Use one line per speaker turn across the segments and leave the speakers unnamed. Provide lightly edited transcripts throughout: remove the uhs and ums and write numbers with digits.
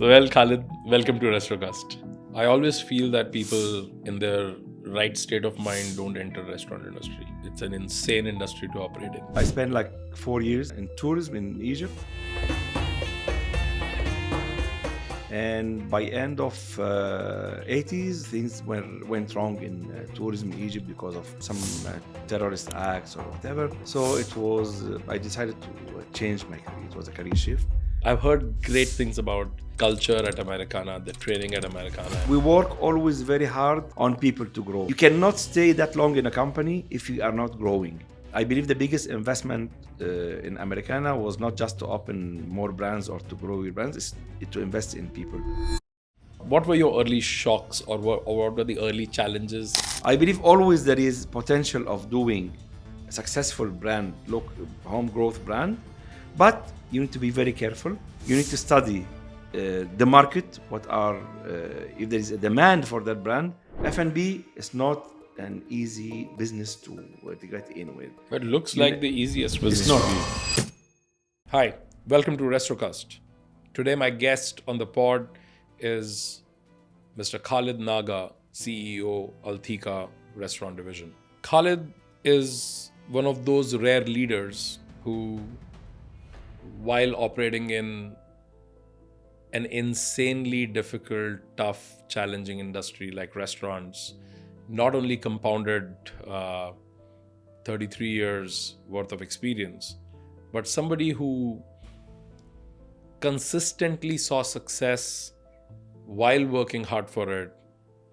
Khaled, welcome to Restrocast. I always feel that people in their right state of mind don't enter restaurant industry. It's an insane industry to operate in.
I spent like 4 years in tourism in Egypt. And by end of 80s, things went wrong in tourism in Egypt because of some terrorist acts or whatever. So I decided to change my career. It was a career shift.
I've heard great things about culture at Americana, the training at Americana.
We work always very hard on people to grow. You cannot stay that long in a company if you are not growing. I believe the biggest investment in Americana was not just to open more brands or to grow your brands, it's to invest in people.
What were your early shocks or what were the early challenges?
I believe always there is potential of doing a successful brand, home growth brand, but you need to be very careful. You need to study the market, if there is a demand for that brand. F&B is not an easy business to get in with.
But it looks like the easiest business.
It's not easy.
Hi, welcome to Restrocast. Today my guest on the pod is Mr. Khaled Naga, CEO, Al-Thiqa Restaurant Division. Khaled is one of those rare leaders who, while operating in an insanely difficult, tough, challenging industry like restaurants, not only compounded 33 years worth of experience, but somebody who consistently saw success while working hard for it,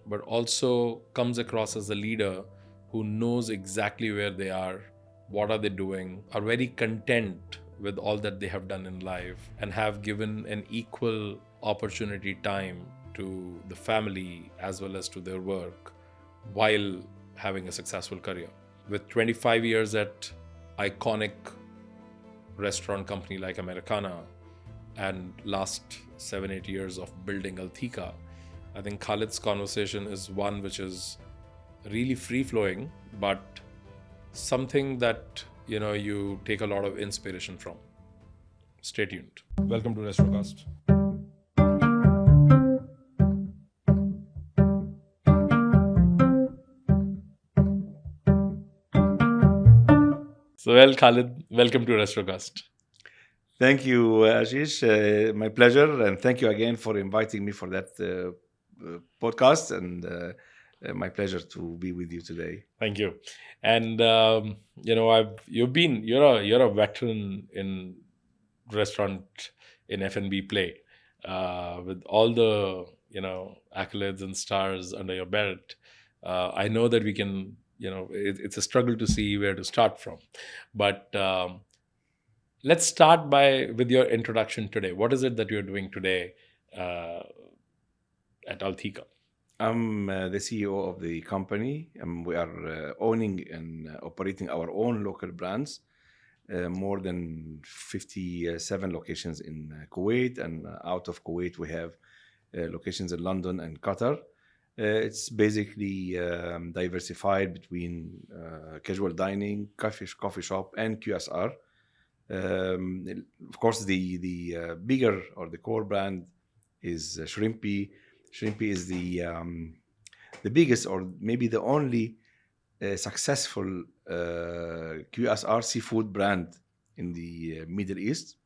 but also comes across as a leader who knows exactly where they are, what are they doing, are very content with all that they have done in life, and have given an equal opportunity time to the family as well as to their work while having a successful career. With 25 years at iconic restaurant company like Americana and last 7-8 years of building Al-Thiqa, I think Khaled's conversation is one which is really free-flowing, but something that you take a lot of inspiration from. Stay tuned. Welcome to Restrocast. Khaled, welcome to Restrocast.
Thank you, Ashish. My pleasure. And thank you again for inviting me for that podcast. And my pleasure to be with you today.
Thank you. And you're a veteran in restaurant in F&B play, with all the accolades and stars under your belt. I know that we can it's a struggle to see where to start from, but let's start with your introduction today. What is it that you're doing today at Al-Thiqa?
I'm the CEO of the company, and we are owning and operating our own local brands. More than 57 locations in Kuwait, and out of Kuwait we have locations in London and Qatar. It's basically diversified between casual dining, coffee shop, and QSR. Of course, the bigger or the core brand is Shrimpy. Shrimpy is the biggest or maybe the only successful QSR seafood brand in the Middle East.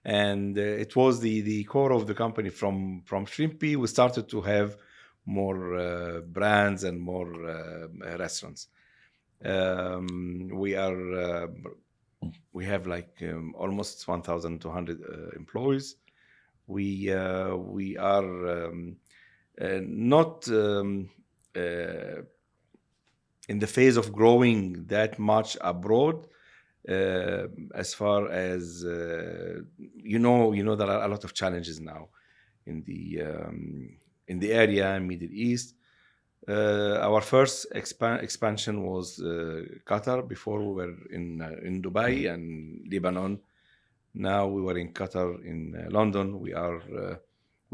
And it was the core of the company. From Shrimpy, we started to have more brands and more restaurants. We have like almost 1,200 employees. We are not in the phase of growing that much abroad. As far as there are a lot of challenges now in the area in Middle East. Our first expansion was Qatar. Before we were in Dubai and Lebanon. Now we were in Qatar, in London. We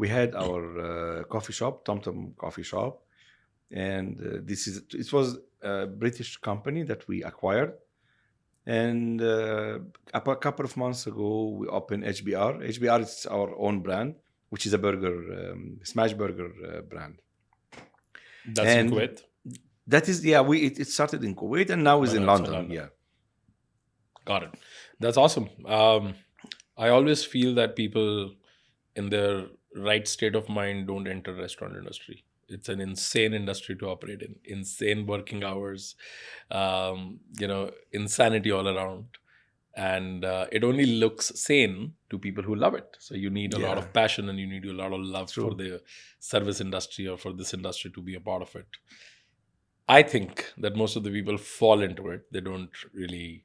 had our coffee shop, TomTom Coffee Shop, and it was a British company that we acquired. And a couple of months ago, we opened HBR. HBR is our own brand. which is a burger, smash burger brand.
That's in
And
Kuwait.
that is, it started in Kuwait and now is in
now it's in
London.
London.
Yeah.
Got it. That's awesome. I always feel that people in their right state of mind don't enter restaurant industry. It's an insane industry to operate in. Insane working hours, insanity all around. And it only looks sane to people who love it. So you need a lot
Yeah.
of passion and you need a lot of love
True.
for the service industry or for this industry to be a part of it. I think that most of the people fall into it. They don't really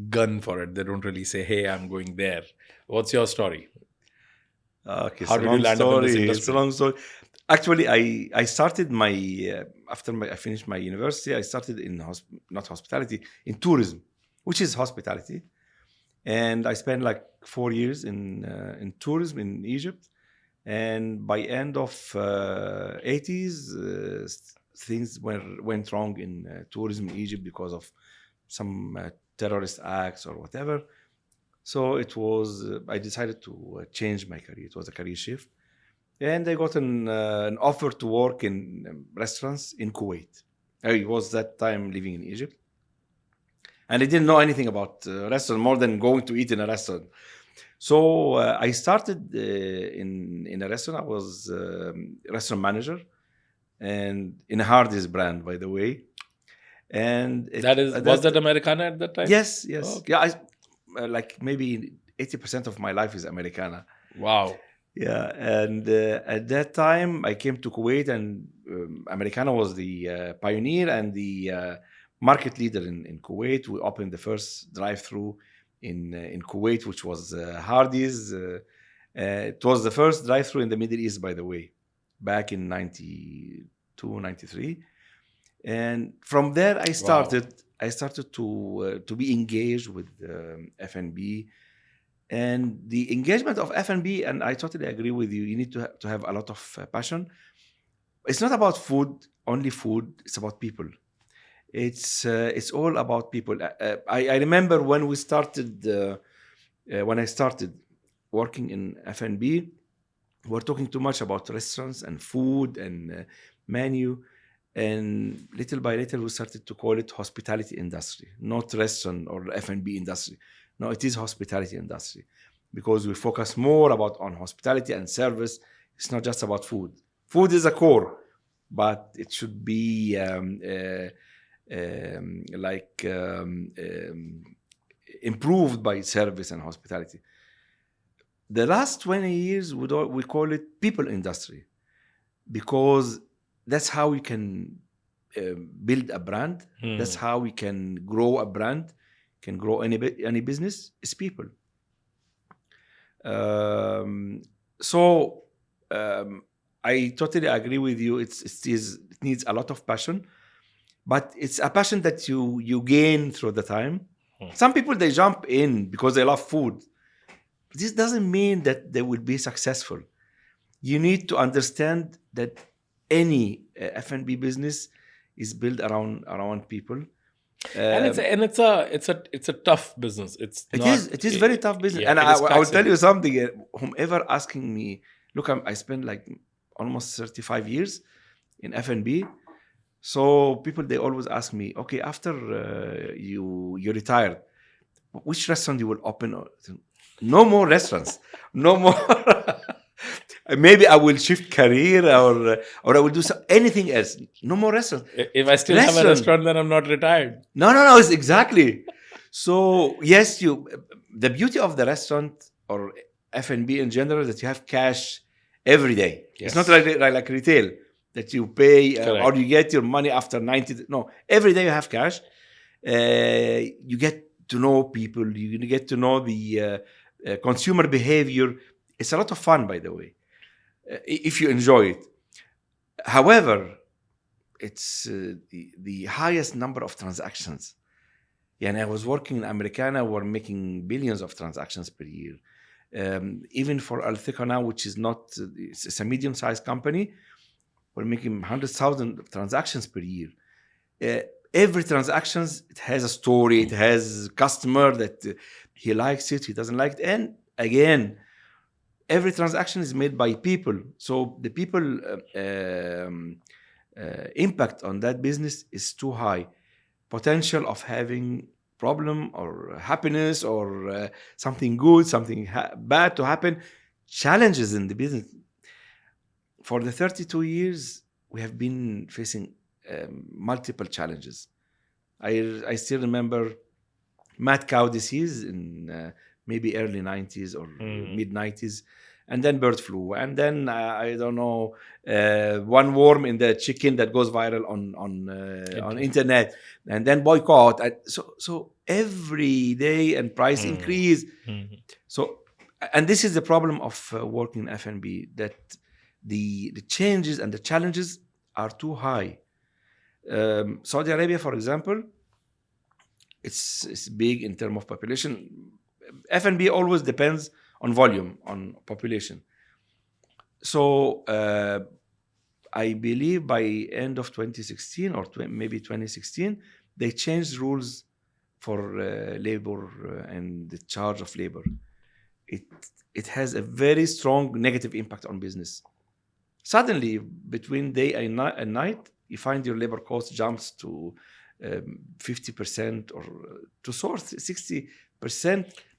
gun for it. They don't really say, hey, I'm going there. What's your story?
Okay,
How
it's a
did you
long
land up in this
story. It's a
industry?
long story. Actually, I started my I finished my university. I started in not hospitality, in tourism, which is hospitality, and I spent like 4 years in tourism in Egypt. And by end of 80s, things went wrong in tourism in Egypt because of some terrorist acts or whatever. So it was, I decided to change my career. It was a career shift. And I got an offer to work in restaurants in Kuwait. I was that time living in Egypt. And I didn't know anything about restaurant more than going to eat in a restaurant. So I started in a restaurant. I was restaurant manager, and in a Hardee's brand, by the way. And
Was that Americana at that time?
Yes.
Oh, okay.
Yeah, like maybe 80% of my life is Americana.
Wow.
Yeah, and at that time I came to Kuwait, and Americana was the pioneer and the market leader in Kuwait. We opened the first drive-through in Kuwait, which was Hardee's. It was the first drive-through in the Middle East, by the way, back in 92, 93. And from there, I started to be engaged with F&B. And the engagement of F&B, and I totally agree with you, you need to have a lot of passion. It's not about food, only food. It's about people. It's all about people. I remember when we started, when I started working in F&B, we were talking too much about restaurants and food and menu. And little by little, we started to call it hospitality industry, not restaurant or F&B industry. No, it is hospitality industry, because we focus more on hospitality and service. It's not just about food. Food is a core, but it should be improved by service and hospitality. The last 20 years, we call it people industry, because that's how we can build a brand. That's how we can grow a brand, can grow any business, is people. I totally agree with you. It needs a lot of passion, but it's a passion that you gain through the time. Some people, they jump in because they love food. This doesn't mean that they will be successful. You need to understand that any F&B business is built around people.
And it's a tough business.
It is very tough business.
Yeah,
And I will tell you something. Whomever asking me, look, I spent like almost 35 years in F&B. So people, they always ask me, okay, after you retired, which restaurant you will open? No more restaurants. No more. Maybe I will shift career or I will do anything else. No more restaurants.
If I still have a restaurant, then I'm not retired.
No, it's exactly. So yes, the beauty of the restaurant or F&B in general, that you have cash every day. Yes. It's not like retail that you pay or you get your money after 90. No, every day you have cash. You get to know people. You get to know the consumer behavior. It's a lot of fun, by the way, if you enjoy it. However, it's the highest number of transactions. Yeah, and I was working in Americana, we're making billions of transactions per year. Even for Al-Thiqa now, which is not, it's a medium-sized company, we're making 100,000 transactions per year. Every transaction, it has a story, it has a customer that he likes it, he doesn't like it. And again, every transaction is made by people. So the people impact on that business is too high. Potential of having problem or happiness or something good, something bad to happen, challenges in the business. For the 32 years, we have been facing multiple challenges. I still remember mad cow disease in maybe early 90s or mid 90s, and then bird flu, and then I don't know, one worm in the chicken that goes viral on internet, and then boycott. So every day and price increase. So, and this is the problem of working in F&B, that the changes and the challenges are too high. Saudi Arabia, for example, it's big in terms of population. F&B always depends on volume, on population. So I believe by end of 2016 or maybe 2016, they changed rules for labor and the charge of labor. It has a very strong negative impact on business. Suddenly, between day and night, you find your labor cost jumps to 50% or to source 60%.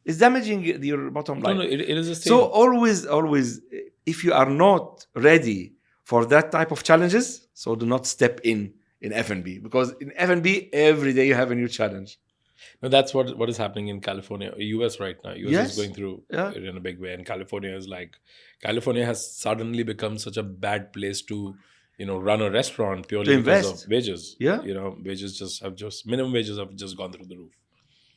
It's damaging your bottom line.
No, it is the same.
So always, if you are not ready for that type of challenges, so do not step in F&B, because in F&B every day you have a new challenge.
No, that's what is happening in California, US right now. US is going through it in a big way, and California has suddenly become such a bad place to run a restaurant purely because of wages.
Yeah,
minimum wages have just gone through the roof.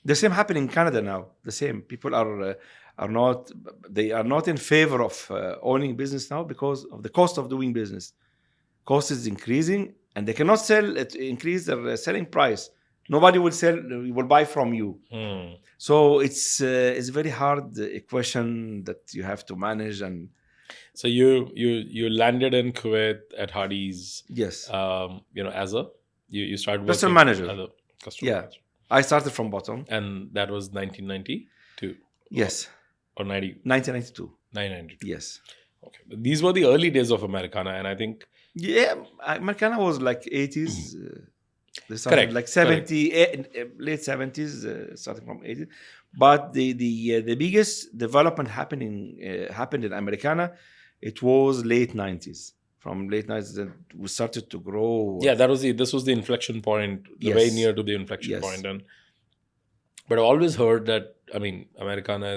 The same happening in Canada now. The same people are not in favor of owning business now because of the cost of doing business. Cost is increasing, and they cannot increase their selling price. Nobody will buy from you. So it's a very hard equation that you have to manage. And
so you landed in Kuwait at Hardee's.
Yes.
As you started working
customer manager.
As a customer manager.
I started from bottom.
And that was 1992?
Yes.
Or
1992.
1992.
Yes.
Okay. These were the early days of Americana, and I think...
Yeah, Americana was like 80s. They started
Correct.
Like 70, late 70s, starting from 80s. But the biggest development happened in Americana. It was late 90s. From late 90s, that we started to grow.
Yeah, this was the inflection point, way near to the inflection point. But I always heard that, Americana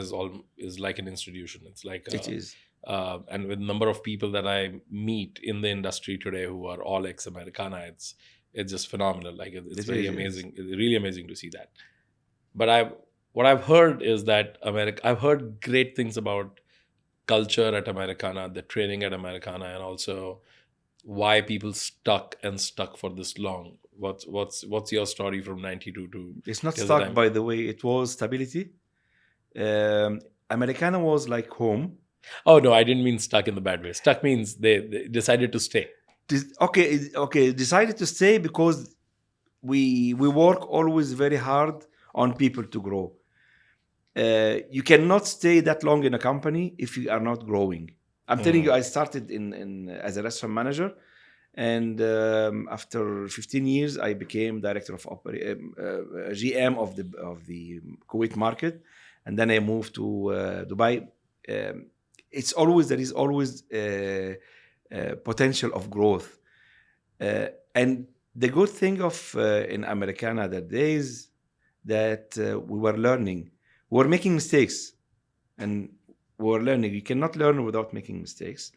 is like an institution. It's like
it is.
And with the number of people that I meet in the industry today who are all ex-Americana, it's just phenomenal. Like it's very amazing. It's really amazing to see that. But what I've heard is that I've heard great things about culture at Americana, the training at Americana, and also why people stuck for this long. What's your story from 92 to...
It's not stuck, by the way. It was stability. Americana was like home.
Oh, no, I didn't mean stuck in the bad way. Stuck means they decided to stay.
Okay, decided to stay because we work always very hard on people to grow. You cannot stay that long in a company if you are not growing. I'm telling you, I started in as a restaurant manager, and after 15 years, I became director of GM of the Kuwait market, and then I moved to Dubai. There is always potential of growth, and the good thing of in Americana that days that we were learning. We were making mistakes, and we were learning. You cannot learn without making mistakes.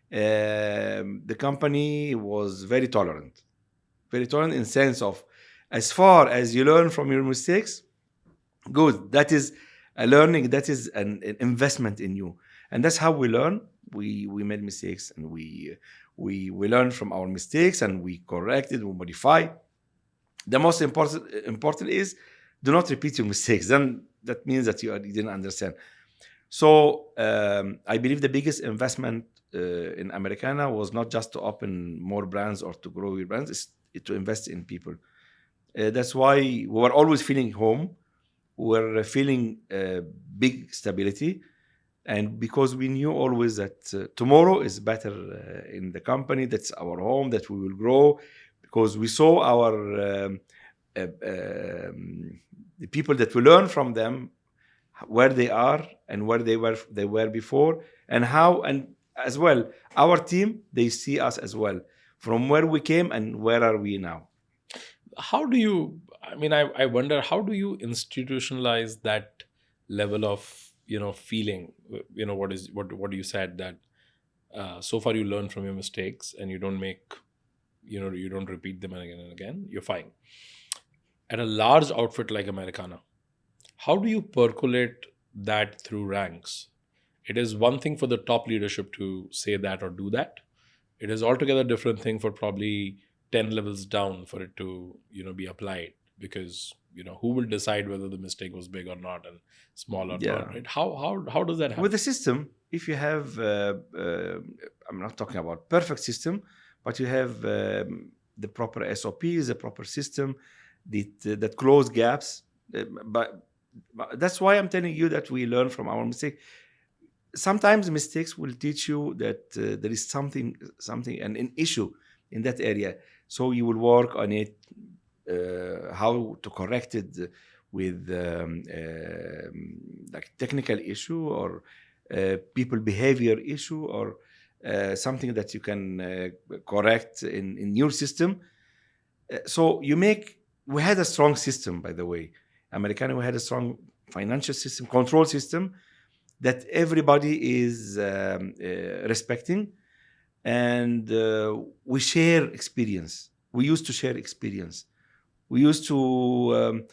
The company was very tolerant in sense of, as far as you learn from your mistakes, good. That is a learning. That is an investment in you, and that's how we learn. We made mistakes, and we learn from our mistakes, and we corrected, we modify. The most important is do not repeat your mistakes. Then that means that you didn't understand. So I believe the biggest investment in Americana was not just to open more brands or to grow your brands, it's to invest in people. That's why we were always feeling home. We were feeling big stability. And because we knew always that tomorrow is better in the company, that's our home, that we will grow, because we saw our the people that we learn from them, where they are and where they were before, and how, and as well our team, they see us as well, from where we came and where are we now.
How do you, I mean, I wonder, how do you institutionalize that level of, feeling? What you said, that so far you learn from your mistakes and you don't make, you don't repeat them again and again, you're fine. At a large outfit like Americana, how do you percolate that through ranks? It is one thing for the top leadership to say that or do that. It is altogether different thing for probably 10 levels down for it to, be applied, because, who will decide whether the mistake was big or not and small or
Yeah.
not, right? How does that happen?
With the system, if you have, I'm not talking about perfect system, but you have the proper SOPs, the proper system that close gaps. But that's why I'm telling you that we learn from our mistake. Sometimes mistakes will teach you that there is something, an issue in that area. So you will work on it, how to correct it with like technical issue or people behavior issue, or something that you can correct in your system. So we had a strong system, by the way. Americana, we had a strong financial system, control system that everybody is respecting. And we share experience. We used to share experience. We used to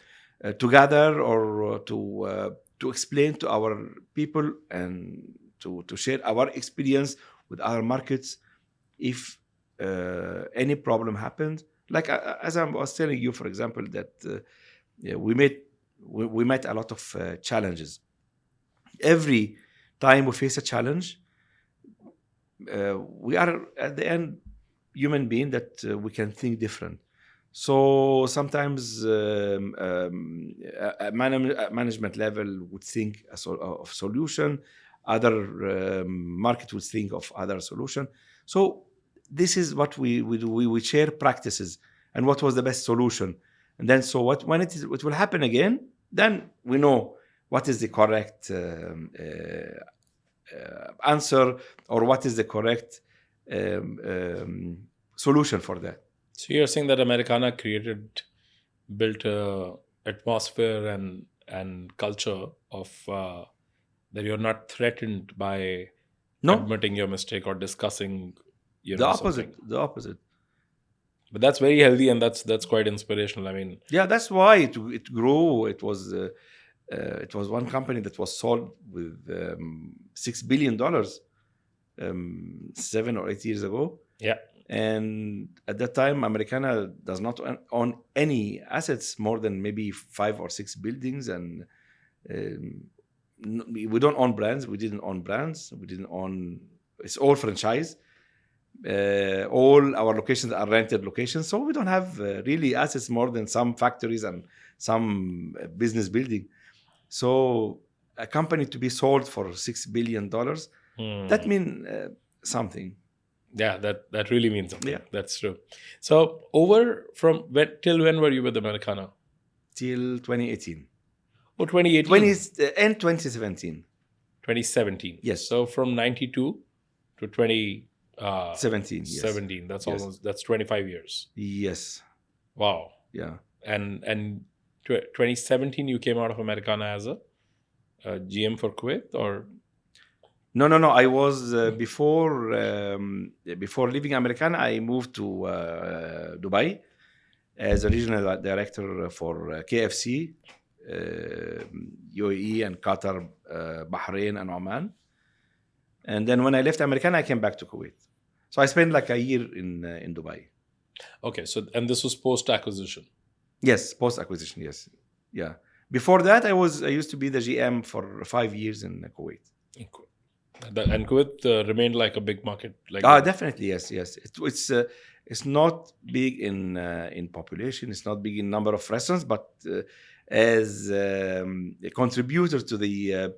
gather or to explain to our people and to share our experience with other markets if any problem happened. Like as I was telling you, for example, that we met a lot of challenges. Every time we face a challenge, we are at the end human being that we can think different. So sometimes a management level would think of solution, other market would think of other solution. So this is what we do. We share practices and what was the best solution. And then so when it will happen again, then we know what is the correct answer, or what is the correct solution for that.
So you're saying that Americana built a atmosphere and culture of that you're not threatened by admitting your mistake or discussing,
the opposite.
something.
The opposite.
But that's very healthy, and that's quite inspirational. I mean,
yeah, that's why it grew. It was one company that was sold with $6 billion 7 or 8 years ago.
Yeah.
And at that time, Americana does not own any assets more than maybe 5 or 6 buildings. And we don't own brands. We didn't own brands. It's all franchise. All our locations are rented locations. So we don't have really assets more than some factories and some business building. So a company to be sold for $6 billion, that means something.
Yeah, that really means something.
Yeah.
That's true. So till when were you with Americana?
Till 2018.
Oh, 2018.
And 2017.
2017.
Yes.
So from 92 to
17. Yes.
17. That's 25 years.
Yes.
Wow.
Yeah.
And 2017 you came out of Americana as a GM for Kuwait, or?
No. I was before leaving Americana, I moved to Dubai as a regional director for KFC, UAE and Qatar, Bahrain and Oman. And then when I left Americana, I came back to Kuwait. So I spent like a year in Dubai. Okay.
So, and this was post-acquisition?
Yes, post-acquisition, yes. Yeah. Before that, I used to be the GM for 5 years in Kuwait.
And Kuwait remained like a big market.
Definitely, yes. It's not big in population. It's not big in number of restaurants, but as a contributor to the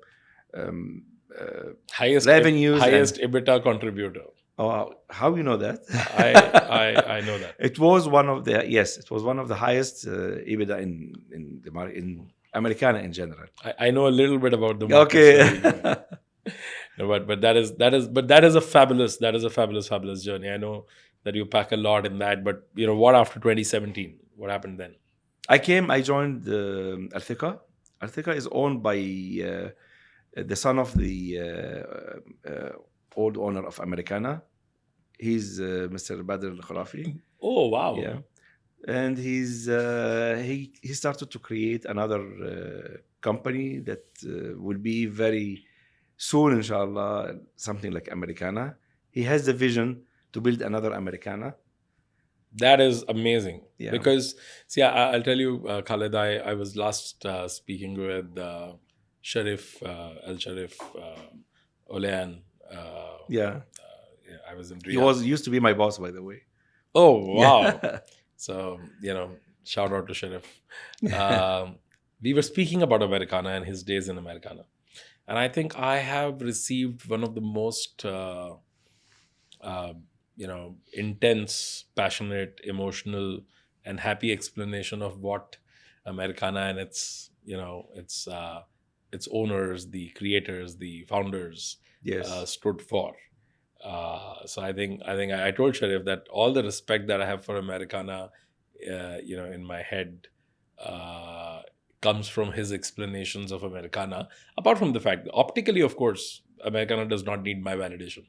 revenues
highest
and
EBITDA contributor.
how you know that?
I know that.
It was one of the it was one of the highest EBITDA in Americana in general.
I know a little bit about the market.
Okay.
No, but that is a fabulous fabulous journey. I know that you pack a lot in that, but what after 2017? What happened then?
I joined Al-Thiqa. Al-Thiqa is owned by the son of the old owner of Americana. He's Mr. Badr Al-Khurafi.
Oh wow!
Yeah, and he started to create another company that will be very soon, inshallah, something like Americana. He has the vision to build another Americana.
That is amazing.
Yeah.
Because, see, I'll tell you, Khaled, I was last speaking with Sharif, Al-Sharif Olayan.
Yeah.
I was in Riyadh.
He was used to be my boss, by the way.
Oh, wow.
Yeah.
So, shout out to Sharif. We were speaking about Americana and his days in Americana. And I think I have received one of the most... intense, passionate, emotional, and happy explanation of what Americana and its owners, the creators, the founders,
Yes.
stood for. So I think I told Sharif that all the respect that I have for Americana, in my head, comes from his explanations of Americana. Apart from the fact that optically, of course, Americana does not need my validation.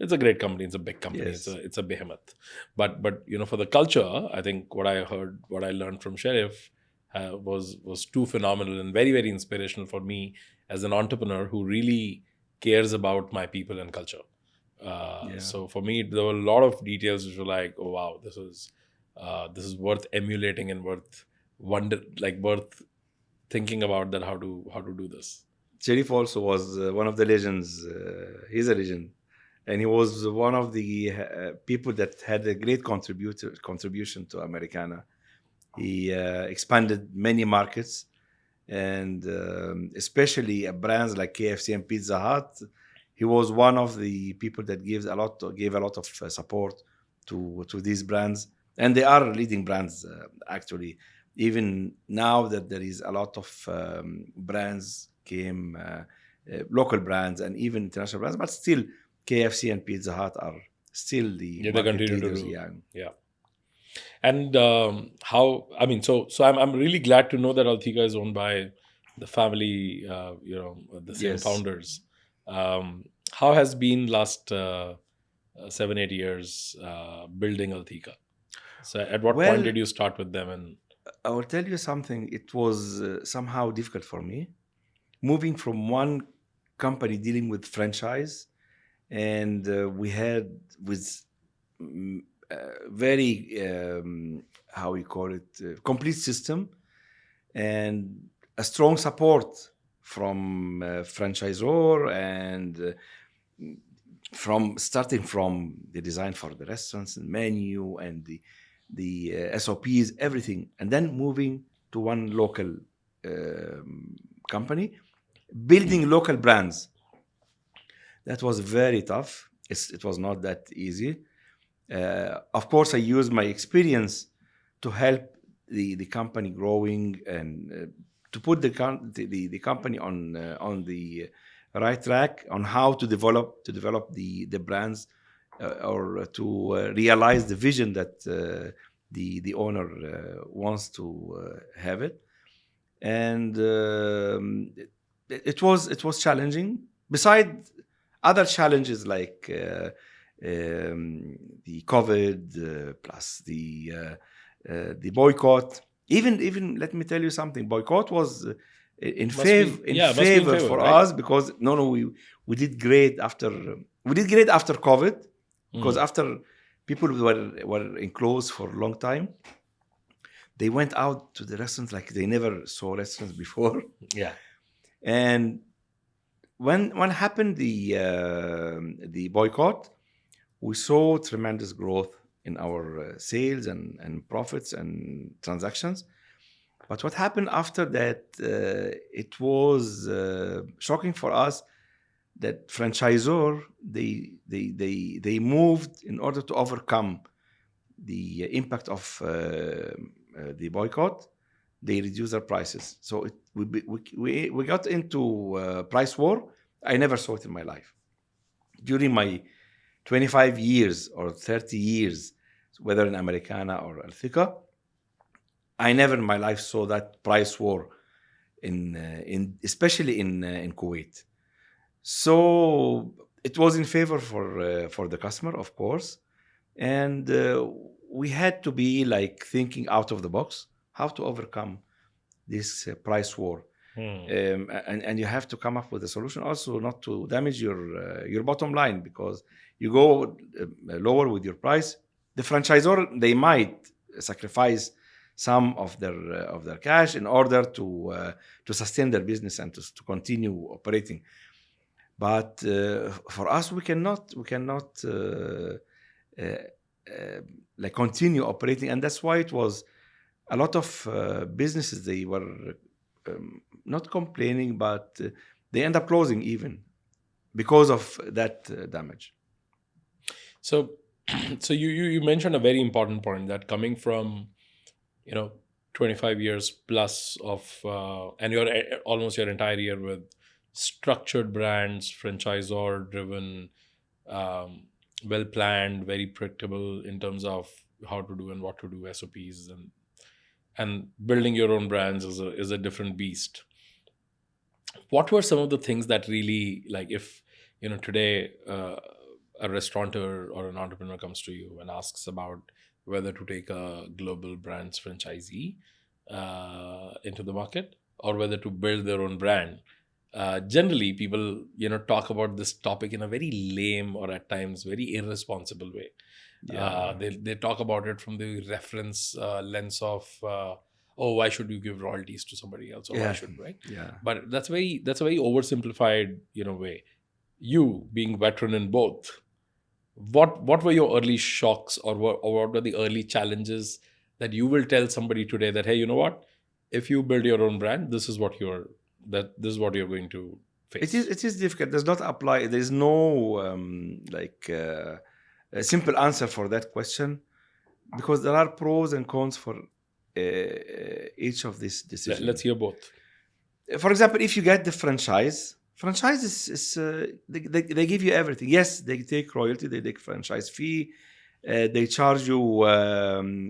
It's a great company. It's a big company.
Yes.
It's a behemoth. But for the culture, I think what I learned from Sharif was too phenomenal and very, very inspirational for me as an entrepreneur who really cares about my people and culture. So for me, there were a lot of details which were like, oh wow, this is worth emulating and worth thinking about that how to do this.
Sharif also was one of the legends. He's a legend. And he was one of the people that had a great contribution to Americana. He expanded many markets, and especially brands like KFC and Pizza Hut. He was one of the people that gave a lot of support to these brands, and they are leading brands actually. Even now that there is a lot of brands came, local brands and even international brands, but still. KFC and Pizza Hut are still the market leaders.
Yeah. And I'm really glad to know that Al-Thiqa is owned by the family, the same founders. How has been last 7-8 years building Al-Thiqa? So at what point did you start with them? And
I will tell you something. It was somehow difficult for me moving from one company dealing with franchise. And we had with very how we call it complete system and a strong support from franchisor and starting from the design for the restaurants and menu and the SOPs, everything, and then moving to one local company, building local brands. That was very tough. It was not that easy. Of course, I used my experience to help the company growing and to put the company on the right track on how to develop the brands or to realize the vision that the owner wants to have it. And it was challenging. Besides other challenges like the COVID plus the boycott. Even let me tell you something. Boycott was in favor for us because we did great after COVID because after people were enclosed for a long time, they went out to the restaurants like they never saw restaurants before.
Yeah,
and when happened the boycott, we saw tremendous growth in our sales and profits and transactions. But what happened after that, it was shocking for us that franchisor they moved in order to overcome the impact of the boycott. They reduced their prices, so we got into price war. I never saw it in my life. During my 25 years or 30 years, whether in Americana or Al-Thiqa, I never in my life saw that price war in especially in Kuwait. So it was in favor for the customer, of course, and we had to be like thinking out of the box how to overcome this price war. And you have to come up with a solution also not to damage your bottom line, because you go lower with your price, the franchisor, they might sacrifice some of their cash in order to sustain their business and to continue operating. But for us, we cannot like continue operating, and that's why it was a lot of businesses, they were not complaining, but they end up closing even because of that damage.
So you mentioned a very important point, that coming from 25 years plus of and you're almost your entire year with structured brands, franchisor driven, well planned, very predictable in terms of how to do and what to do, SOPs, and building your own brands is a different beast. What were some of the things that really, like, if today a restaurateur or an entrepreneur comes to you and asks about whether to take a global brands franchisee into the market or whether to build their own brand, generally people talk about this topic in a very lame or at times very irresponsible way. They talk about it from the reference lens of why should you give royalties to somebody else, or why should, right? But that's a very oversimplified way. You being veteran in both, what were your early shocks, or what were the early challenges that you will tell somebody today that, hey, you know what, if you build your own brand, this is what you're going to face?
It is difficult. It does not apply. There is no a simple answer for that question, because there are pros and cons for each of these decisions.
Let's hear both.
For example, if you get the franchise is they give you everything. Yes, they take royalty, they take franchise fee, they charge you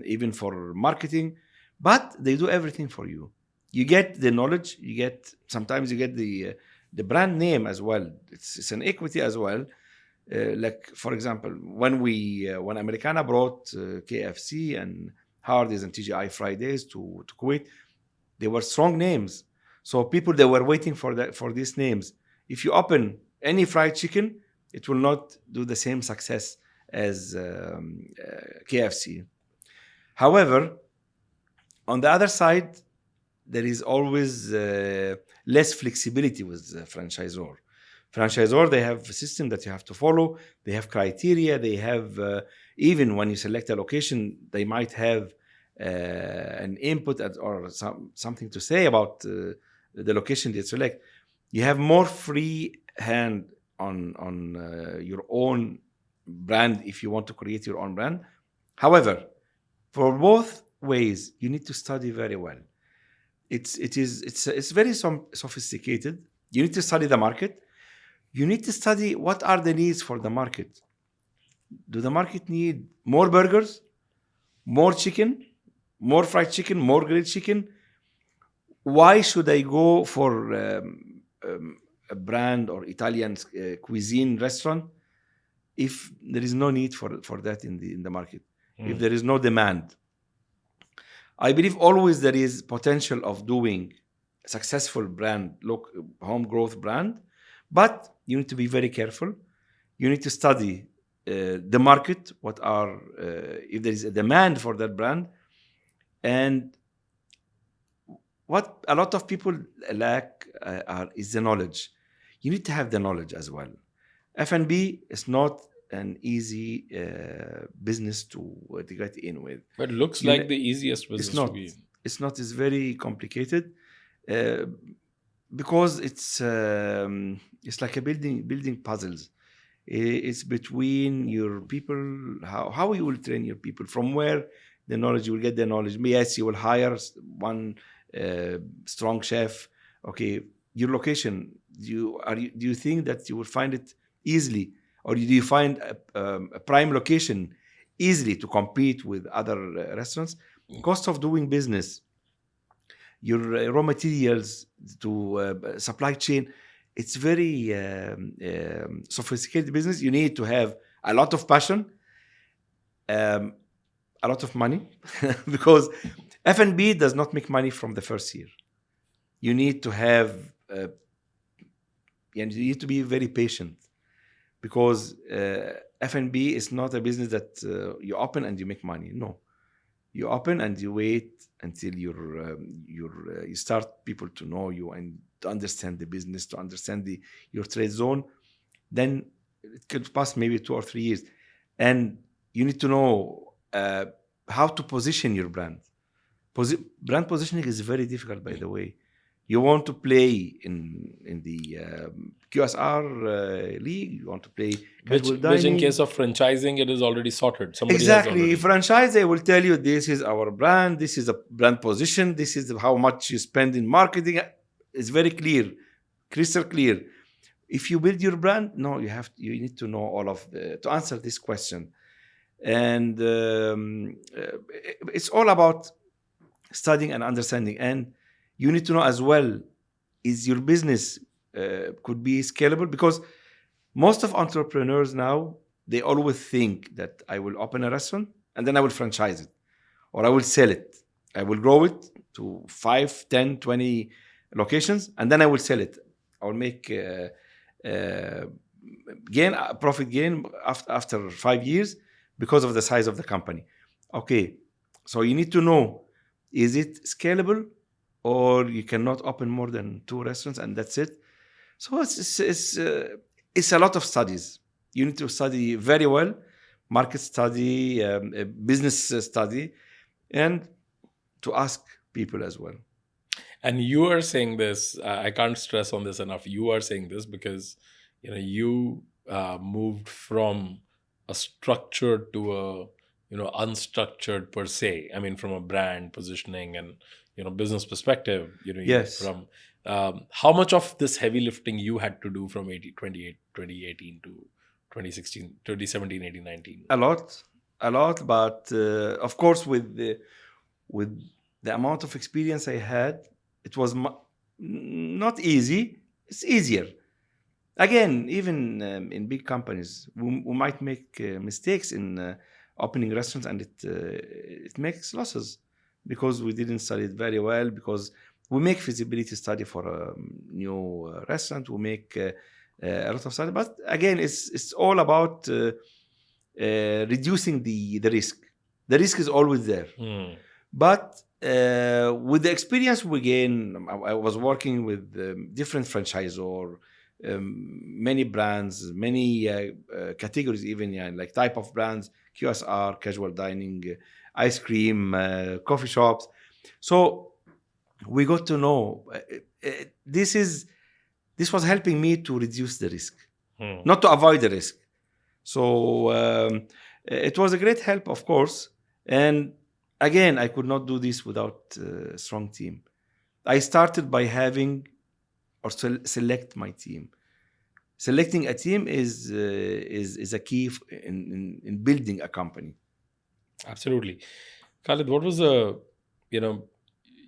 even for marketing, but they do everything for you. You get the knowledge, sometimes you get the brand name as well. It's an equity as well. Like, for example, when Americana brought KFC and Hardee's and TGI Fridays to Kuwait, they were strong names. So people, they were waiting for these names. If you open any fried chicken, it will not do the same success as KFC. However, on the other side, there is always less flexibility with the franchisor. Franchisor, they have a system that you have to follow. They have criteria. They have, even when you select a location, they might have an input or something to say about the location they select. You have more free hand on your own brand if you want to create your own brand. However, for both ways, you need to study very well. It's very sophisticated. You need to study the market. You need to study what are the needs for the market. Do the market need more burgers, more chicken, more fried chicken, more grilled chicken? Why should I go for a brand or Italian cuisine restaurant if there is no need for that in the market? If there is no demand? I believe always there is potential of doing a successful brand, home growth brand, but you need to be very careful. You need to study the market, if there is a demand for that brand, and what a lot of people lack is the knowledge. You need to have the knowledge as well. F&B is not an easy business to get in with.
But it looks like the easiest business to be in.
It's not. It's very complicated. because it's like a building puzzles. It's between your people, how you will train your people, from where the knowledge, you will get the knowledge. Yes, you will hire one strong chef. Okay, your location, do you think that you will find it easily, or do you find a prime location easily to compete with other restaurants? Cost of doing business, your raw materials to supply chain, it's very sophisticated business. You need to have a lot of passion, um, a lot of money, because F&B does not make money from the first year. You need to have, and you need to be very patient, because F&B is not a business that you open and you make money. No, you open and you wait until you start people to know you and to understand the business, to understand your trade zone. Then it could pass maybe 2 or 3 years, and you need to know how to position your brand. Brand positioning is very difficult, by the way. You want to play in the QSR league. You want to play casual
Which
dining.
in case of franchising, it is already sorted. Somebody
Exactly.
has
Franchise, they will tell you, this is our brand, this is a brand position, this is how much you spend in marketing. It's very clear, crystal clear. If you build your brand, no, you need to know all of to answer this question. And it's all about studying and understanding. And you need to know as well, is your business could be scalable? Because most of entrepreneurs now, they always think that I will open a restaurant and then I will franchise it, or I will sell it. I will grow it to 5, 10, 20 locations, and then I will sell it. I will make profit gain after 5 years because of the size of the company. Okay, so you need to know, is it scalable, or you cannot open more than 2 restaurants and that's it. So it's a lot of studies. You need to study very well, market study, business study, and to ask people as well.
And you are saying this, I can't stress on this enough. You are saying this because you moved from a structured to a unstructured per se. I mean, from a brand positioning and business perspective.
Yes.
From how much of this heavy lifting you had to do from 2018 to 2016, 2017, 18, 19?
A lot. But of course, with the amount of experience I had, it was not easy. It's easier. Again, even in big companies, we might make mistakes in opening restaurants, and it makes losses because we didn't study it very well. Because we make feasibility study for a new restaurant, we make a lot of study. But again, it's all about reducing the risk. The risk is always there. But with the experience we gain, I was working with different franchisor, many brands, many categories, even like type of brands, QSR, casual dining, ice cream, coffee shops. So we got to know this was helping me to reduce the risk, not to avoid the risk. So it was a great help, of course. And again, I could not do this without a strong team. I started by having or select my team. Selecting a team is a key in building a company.
Absolutely. Khaled, what was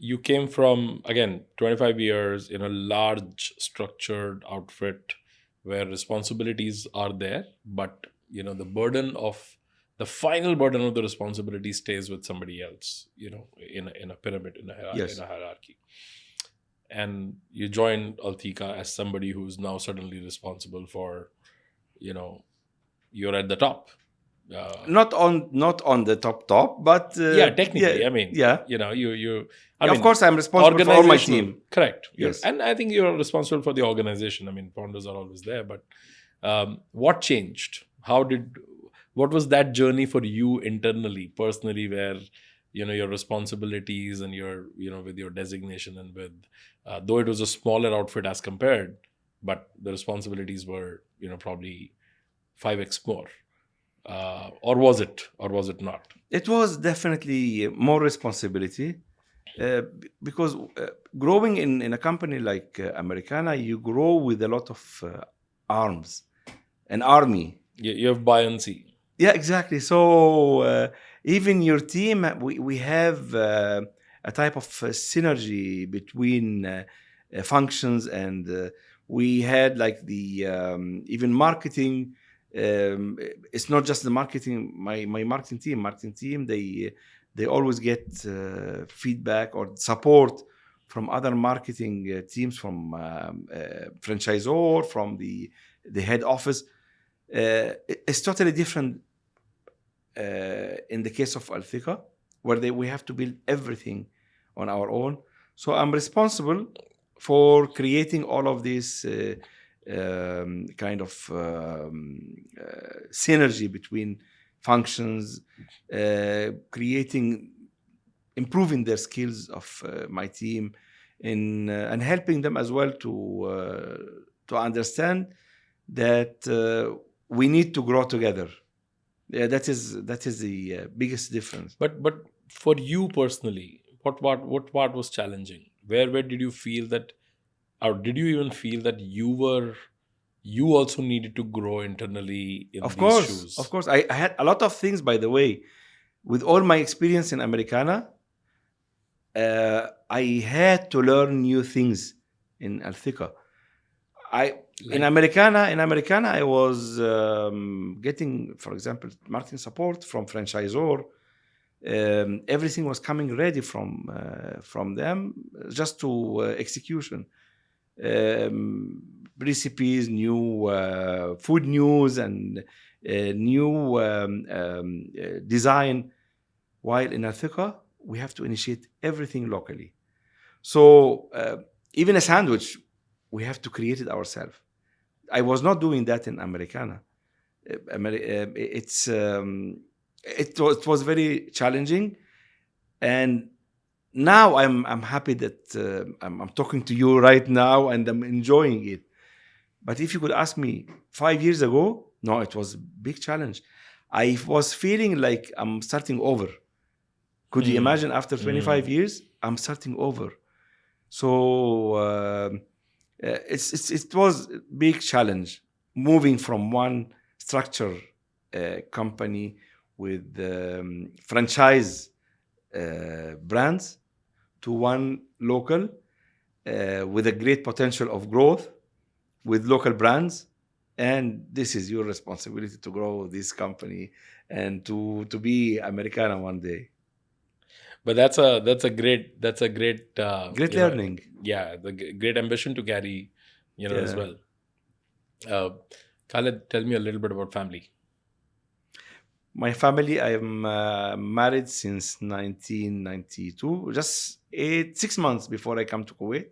you came from, again, 25 years in a large structured outfit where responsibilities are there, but the final burden of the responsibility stays with somebody else, in a pyramid, in a hierarchy. And you joined Al-Thiqa as somebody who's now suddenly responsible for, you're at the top.
Not on the top, but
technically,
yeah,
I mean,
you. Of course, I'm responsible for all my team.
Correct.
Yes,
and I think you're responsible for the organization. I mean, founders are always there, but what changed? What was that journey for you internally, personally, where your responsibilities and your, with your designation, and with, though it was a smaller outfit as compared, but the responsibilities were, probably 5x more. Or was it not?
It was definitely more responsibility, because growing in a company like Americana, you grow with a lot of arms, an army.
You have buoyancy.
Yeah, exactly. So even your team, we have a type of synergy between functions, and we had like the even marketing. It's not just the marketing. My marketing team, they always get feedback or support from other marketing teams, from franchisor, from the head office. It's totally different in the case of Al-Thiqa, where we have to build everything on our own. So I'm responsible for creating all of this kind of synergy between functions, improving their skills of my team, and helping them as well to understand that we need to grow together. Yeah, that is the biggest difference.
But for you personally, what part was challenging? Where did you feel that, or did you even feel that you also needed to grow internally in
Of
these
course,
shoes?
of course. I had a lot of things, by the way. With all my experience in Americana, I had to learn new things in Al-Thiqa. In Americana, I was getting, for example, marketing support from franchisor. Everything was coming ready from them, just to execution. Recipes, new food news, and new design. While in Al-Thiqa, we have to initiate everything locally. So even a sandwich, we have to create it ourselves. I was not doing that in Americana. It was very challenging, and now I'm happy that I'm talking to you right now, and I'm enjoying it. But if you could ask me 5 years ago, no, it was a big challenge. I was feeling like I'm starting over. Could you imagine, after 25 years, I'm starting over? So it was a big challenge, moving from one structure company with franchise brands to one local with a great potential of growth with local brands. And this is your responsibility to grow this company and to be Americana one day.
But that's a great
Great learning.
The great ambition to carry, as
Yeah.
well. Khaled, tell me a little bit about family.
My family, I am married since 1992, just 6 months before I come to Kuwait.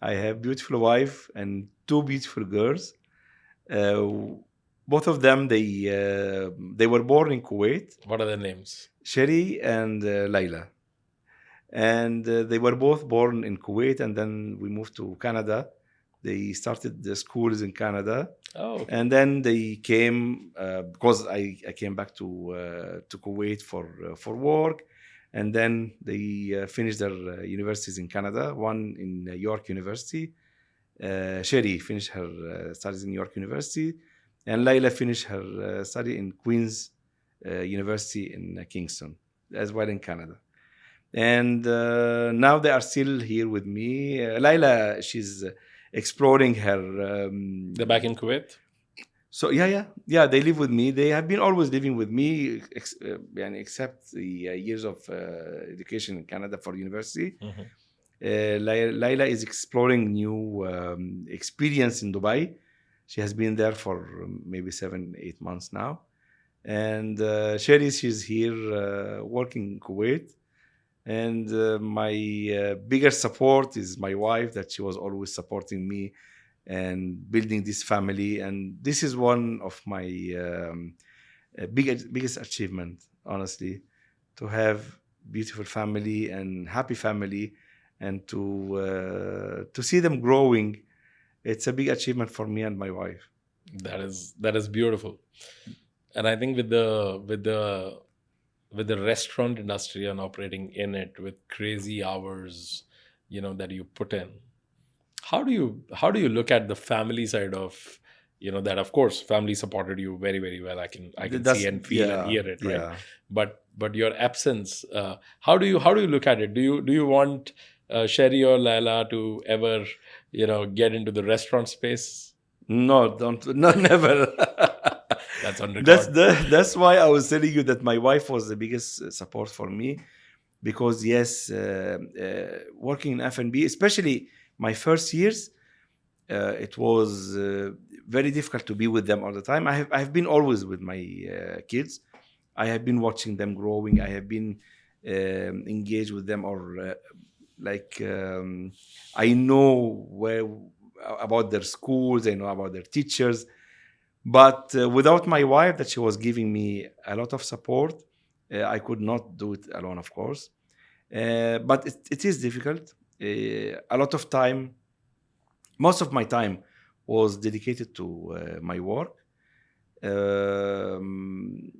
I have beautiful wife and 2 beautiful girls. Both of them, they were born in Kuwait.
What are their names?
Sherry and Layla. And they were both born in Kuwait, and then we moved to Canada. They started the schools in Canada.
Oh, okay.
And then they came because I came back to Kuwait for work, and then they finished their universities in Canada. One in York University. Sherry finished her studies in York University, and Layla finished her study in Queen's University in Kingston, as well in Canada. And now they are still here with me. Layla, she's exploring her.
They're back in Kuwait?
So yeah, they live with me. They have been always living with me, except the years of education in Canada for university.
Mhm.
Layla is exploring new experience in Dubai. She has been there for maybe 7-8 months now. And Sherry, she's here working in Kuwait. And my biggest support is my wife, that she was always supporting me and building this family. And this is one of my biggest achievement, honestly, to have beautiful family and happy family, and to see them growing. It's a big achievement for me and my wife.
That is beautiful. And I think with the restaurant industry and operating in it with crazy hours, that you put in, how do you look at the family side of, that of course family supported you very, very well. I can see
That's
and feel and
yeah,
hear it, right?
yeah.
But your absence, how do you look at it? Do you want Sherry or Laila to ever get into the restaurant space?
No, don't, no, never.
That's on
That's
record.
that's why I was telling you that my wife was the biggest support for me, because yes, working in F&B, especially my first years, it was very difficult to be with them all the time. I have been always with my kids. I have been watching them growing. I have been engaged with them, or like I know where about their schools. I know about their teachers. But without my wife, that she was giving me a lot of support, I could not do it alone, of course. But it is difficult. A lot of time, most of my time was dedicated to my work. Um,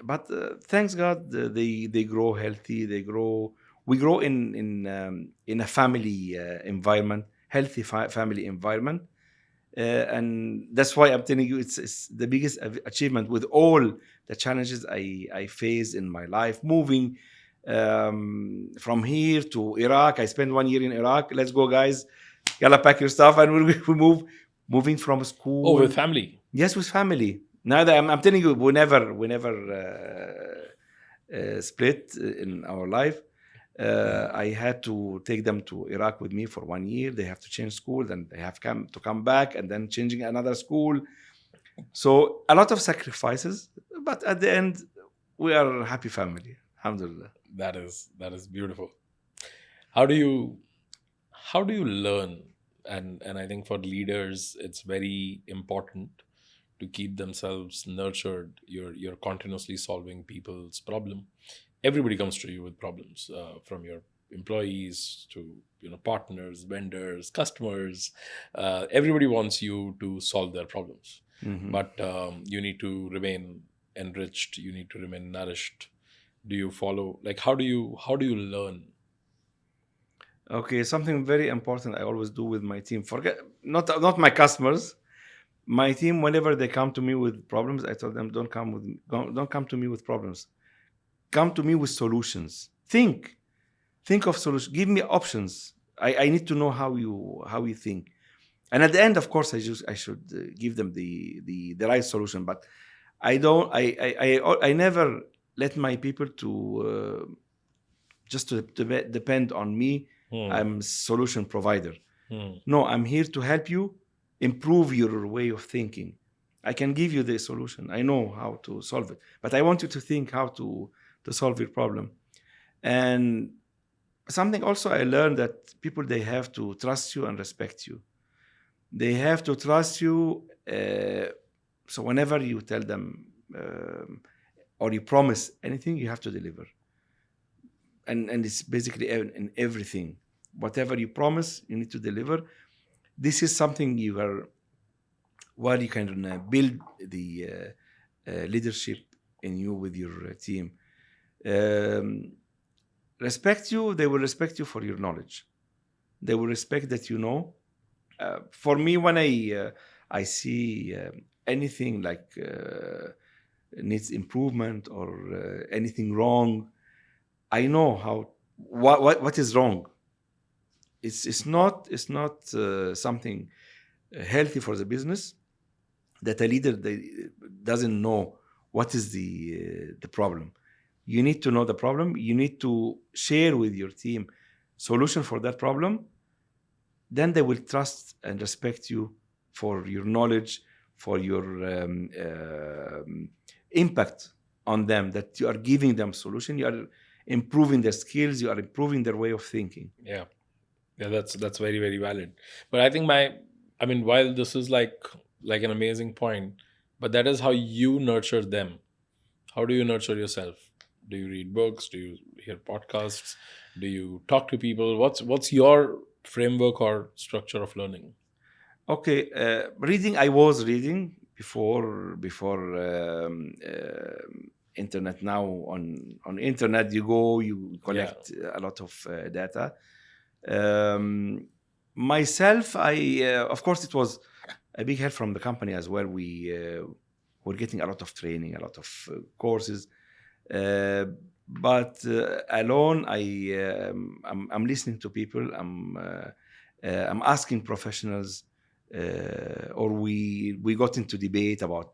but thanks God, they grow healthy. They grow. We grow in a family environment, healthy family environment, and that's why I'm telling you it's the biggest achievement with all the challenges I face in my life. Moving from here to Iraq, I spent 1 year in Iraq. Let's go, guys. Gotta pack your stuff, and we moving from
Oh,
school.
with family.
Yes, with family. Now that I'm telling you, we never split in our life. I had to take them to Iraq with me for 1 year. They have to change school, then they have to come back, and then changing another school. So a lot of sacrifices, but at the end, we are a happy family. Alhamdulillah.
That is beautiful. How do you learn? And I think for leaders, it's very important to keep themselves nurtured. You're continuously solving people's problem. Everybody comes to you with problems, from your employees to partners, vendors, customers. Everybody wants you to solve their problems,
Mhm.
but you need to remain enriched. You need to remain nourished. Do you follow, like, how do you learn?
Okay, something very important I always do with my team. Forget not my customers. My team, whenever they come to me with problems, I tell them, don't come to me with problems. Come to me with solutions. Think of solutions. Give me options. I need to know how you think. And at the end, of course, I should give them the right solution. But I don't. I never let my people to just to depend on me.
Hmm.
I'm solution provider.
Hmm.
No, I'm here to help you improve your way of thinking. I can give you the solution. I know how to solve it, but I want you to think how to solve your problem. And something also I learned, that people, they have to trust you and respect you. They have to trust you. So whenever you tell them or you promise anything, you have to deliver. And it's basically in everything. Whatever you promise, you need to deliver. This is something while you can build the leadership in you with your team. Um, Respect you, they will respect you for your knowledge. They will respect that you know. For me, when I see anything like needs improvement, or anything wrong, I know what is wrong. It's not something healthy for the business, that a leader, doesn't know what is the problem. You need to know the problem. You need to share with your team solution for that problem. Then they will trust and respect you for your knowledge, for your impact on them, that you are giving them solution. You are improving their skills. You are improving their way of thinking.
Yeah. Yeah, that's very, very valid. But I think while this is like an amazing point, but that is how you nurture them. How do you nurture yourself? Do you read books? Do you hear podcasts? Do you talk to people? What's your framework or structure of learning?
Okay, reading. I was reading before internet. Now on internet, you go, you
Yeah.
collect a lot of data. Um, Myself, I of course it was a big help from the company as well. We were getting a lot of training, a lot of courses. Uh, but alone, I'm listening to people. I'm asking professionals, or we got into debate about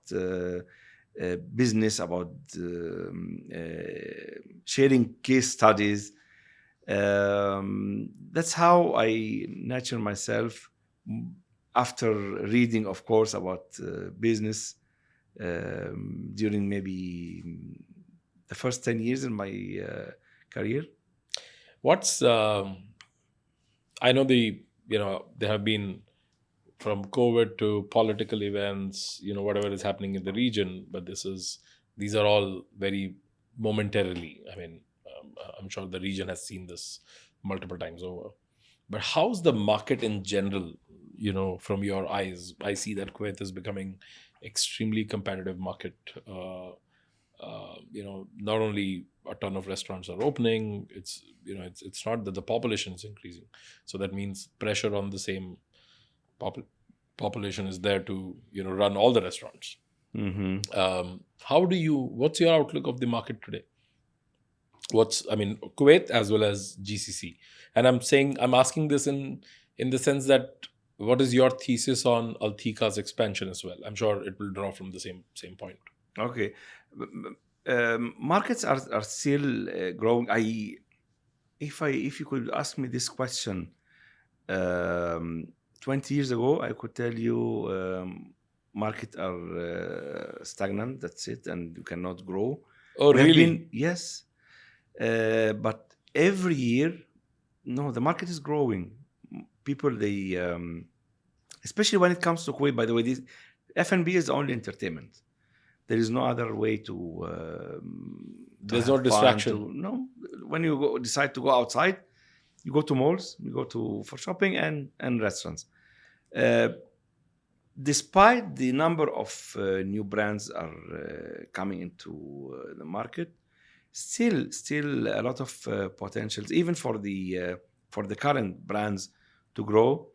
business, about sharing case studies. That's how I nurture myself after reading, of course, about business during maybe the first 10 years in my career.
What's I know there have been, from COVID to political events, whatever is happening in the region, but these are all very momentarily. I mean, I'm sure the region has seen this multiple times over. But how's the market in general, from your eyes? I see that Kuwait is becoming extremely competitive market. Not only a ton of restaurants are opening, it's not that the population is increasing. So that means pressure on the same popul- population is there to run all the restaurants.
Hmm.
What's your outlook of the market today? Kuwait as well as GCC, and I'm asking this in the sense that what is your thesis on Al-Thiqa's expansion as well? I'm sure it will draw from the same point.
Okay. Markets are still growing. If you could ask me this question 20 years ago, I could tell you market are stagnant. That's it, and you cannot grow.
Oh,
We have
really?
been, yes, but every year, no, the market is growing. People, they, especially when it comes to Kuwait, by the way, this F&B is only entertainment. There is no other way to
There's
have
no
fun.
distraction.
No, when you decide to go outside, you go to malls, you go for shopping and restaurants. Uh, Despite the number of new brands are coming into the market, still a lot of potentials, even for the current brands to grow.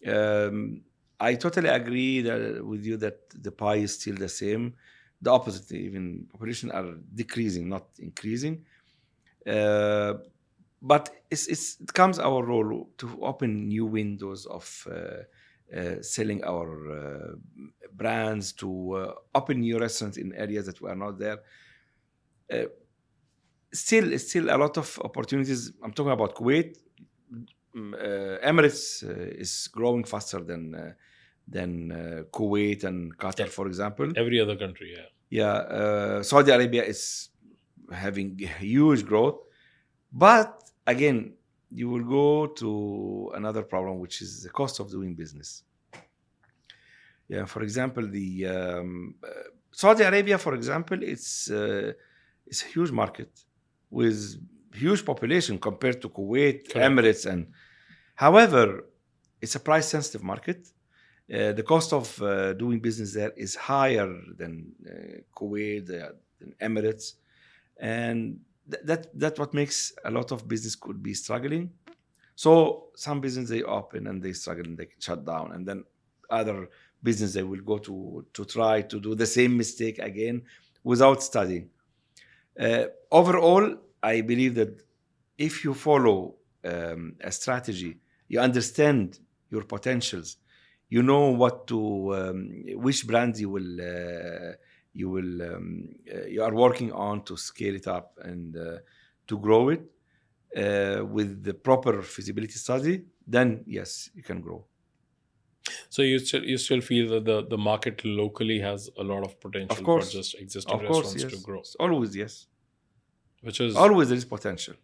I totally agree with you that the pie is still the same. The opposite, even population are decreasing, not increasing. Uh, but it comes our role to open new windows of selling our brands, to open new restaurants in areas that were not there. Uh, still a lot of opportunities. I'm talking about Kuwait. Emirates is growing faster than Kuwait and Qatar,
Yeah.
for example.
Every other country, yeah.
Yeah, Saudi Arabia is having huge growth, but again, you will go to another problem, which is the cost of doing business. Yeah, for example, the Saudi Arabia, for example, it's a huge market with huge population compared to Kuwait,
Correct.
Emirates, and however, it's a price-sensitive market. The cost of doing business there is higher than Kuwait, than Emirates, and that's what makes a lot of business could be struggling. So some business they open and they struggle and they shut down, and then other business they will go to try to do the same mistake again without studying. Overall, I believe that if you follow a strategy, you understand your potentials, you know what to which brands you are working on to scale it up and to grow it with the proper feasibility study, then yes, you can grow.
So you still feel that the market locally has a lot of potential
Of course,
for just existing
of course,
restaurants to
yes.
grow,
Always, yes.
which is
Always there is potential.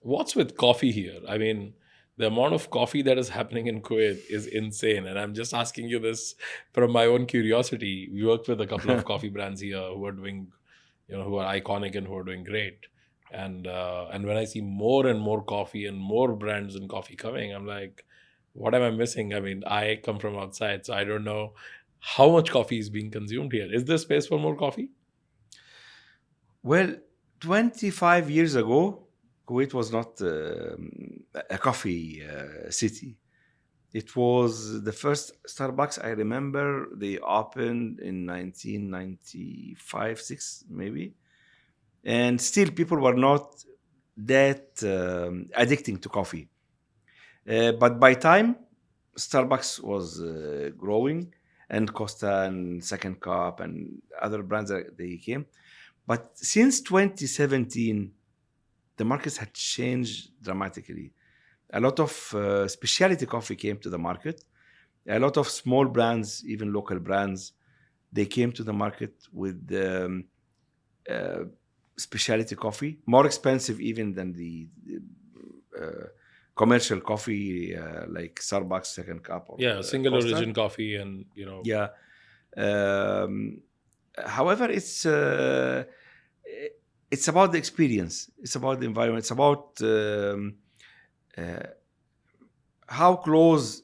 what's with coffee here. I mean, the amount of coffee that is happening in Kuwait is insane, and I'm just asking you this from my own curiosity. We work with a couple of coffee brands here who are doing who are iconic and who are doing great. And when I see more and more coffee and more brands in coffee coming, I'm like, what am I missing? I mean, I come from outside, so I don't know how much coffee is being consumed here. Is there space for more coffee?
Well, 25 years ago, Kuwait was not a coffee city. It was the first Starbucks I remember. They opened in 1995, 6 maybe. And still, people were not that addicting to coffee. But by time, Starbucks was growing, and Costa and Second Cup and other brands that they came. But since 2017, the markets had changed dramatically. A lot of specialty coffee came to the market. A lot of small brands, even local brands, they came to the market with uh, specialty coffee, more expensive even than the commercial coffee like Starbucks, Second Cup, or
Yeah, single
Costa.
origin coffee, and
Yeah. Um, However, it's about the experience. It's about the environment. It's about uh, how close